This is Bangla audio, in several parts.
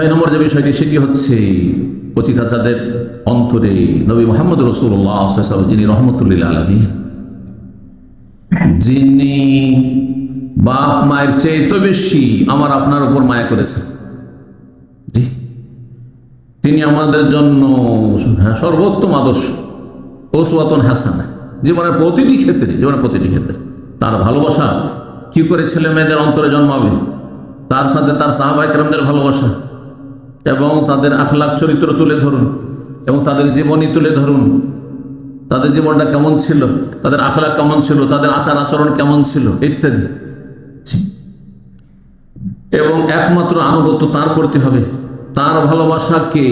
6 নম্বর যে বিষয়টি সেটি হচ্ছে কচিকাচাদের অন্তরে নবী মুহাম্মদ রাসূলুল্লাহ সাল্লাল্লাহু আলাইহি ওয়াসাল্লাম যিনি রহমতুল লিল আলামিন, যিনি বাপ মায়ের চেয়ে তো বেশি আমার আপনার উপর মায়া করেছেন, জি, তিনি আমাদের জন্য সর্বোত্তম আদর্শ, উসওয়াতুন হাসানাহ, জীবনের প্রতিটি ক্ষেত্রে তার ভালোবাসা কি করে ছেলে মেয়েদের অন্তরে জন্মাবে, তার সাথে তার সাহাবায়ে কেরামদের ভালোবাসা এবং তাদের আখলাক চরিত্র তুলে ধরুন এবং তাদের জীবনী তুলে ধরুন, তাদের জীবনটা কেমন ছিল, তাদের আখলাক কেমন ছিল, তাদের আচার আচরণ কেমন ছিল ইত্যাদি। এবং একমাত্র আনুগত্য তার করতে হবে, তার ভালোবাসাকে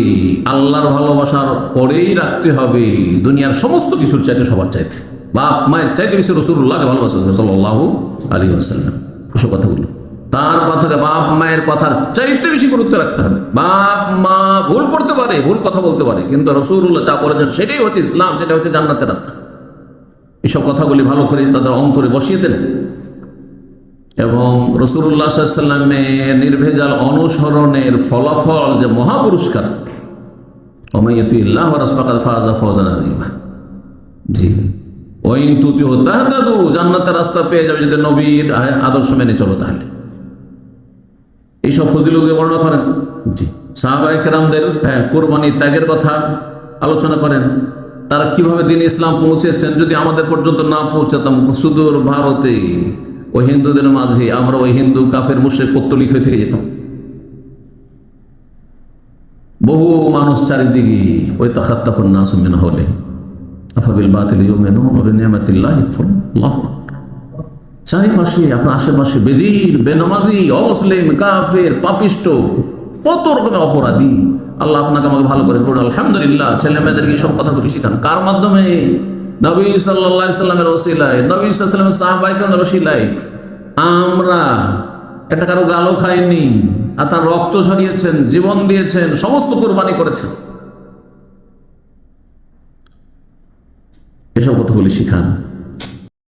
আল্লাহর ভালোবাসার পরেই রাখতে হবে, দুনিয়ার সমস্ত কিছুর চাইতে, সবার চাইতে, বাপ মায়ের চাইতে বেশি রাসূলুল্লাহকে ভালোবাসা সাল্লাল্লাহু আলাইহি ওয়াসাল্লাম। ওসব কথাগুলো তার কথাকে বাপ মায়ের কথার চাইতে বেশি গুরুত্ব রাখতে হবে। বাপ মা ভুল করতে পারে, ভুল কথা বলতে পারে, কিন্তু রাসূলুল্লাহ যা বলেছেন সেটাই হচ্ছে ইসলাম, সেটা হচ্ছে জান্নাতের রাস্তা। এসব কথাগুলি ভালো করে তাদের অন্তরে বসিয়ে দেন এবং রাসূলুল্লাহ সাল্লাল্লাহু আলাইহি ওয়াসাল্লামের নির্ভেজাল অনুসরণের ফলাফল যে মহাপুরস্কার, ওয়া ইয়াতিল্লাহ ওয়া রাসূলুহু ফাকাদ ফাযা ফাওজান আযীমা, জি, ওয়া ইন তুতিউ তাহতাদু, জান্নাতের রাস্তা পেয়ে যাবে যদি নবীর আদর্শ মেনে চলো। তাহলে এইসব ফজিলতকে বর্ণনা করেন, জি, সাহাবায়ে কেরামদের কুরবানি ত্যাগের কথা আলোচনা করেন, তারা কিভাবে দ্বীন ইসলাম পৌঁছেছেন। যদি আমাদের পর্যন্ত না পৌঁছাতাম, সুদূর ভারতে ওই হিন্দুদের মাঝে আমরা ওই হিন্দু কাফের মুশরিক পত্তলিক হয়ে থেকে যেতাম। বহু মানুষ চারিদিকে ওই তাখাত্তাফুন নাস মিন হাওলিহি আফাবিল বাতিল ইউমিনুন ওয়া বিনিয়ামাতিল্লাহি ইয়াকফুরুন। আল্লাহু আকবার। চারিপাশে, আপনার আশেপাশে বেদিন, বেনামাজি, অমুসলিম, কাফের, পাপিষ্ট, কত রকমের অপরাধী। আল্লাহ আপনাকে আমাকে ভালো করে করুন। আলহামদুলিল্লাহ। ছেলে মেয়েদেরকে সব কথাগুলি শিখান। কার মাধ্যমে? নবী সাল্লাল্লাহু আলাইহি সাল্লামের ওসিলায়, নবী সাল্লাল্লাহু আলাইহি সাল্লামের সাহাবায়ে কেরামের ওসিলায়। আমরা একটা কারো গালও খাইনি, আর তার রক্ত ঝরিয়েছেন, জীবন দিয়েছেন, সমস্ত কুরবানি করেছেন। এসব কথাগুলি শিখান।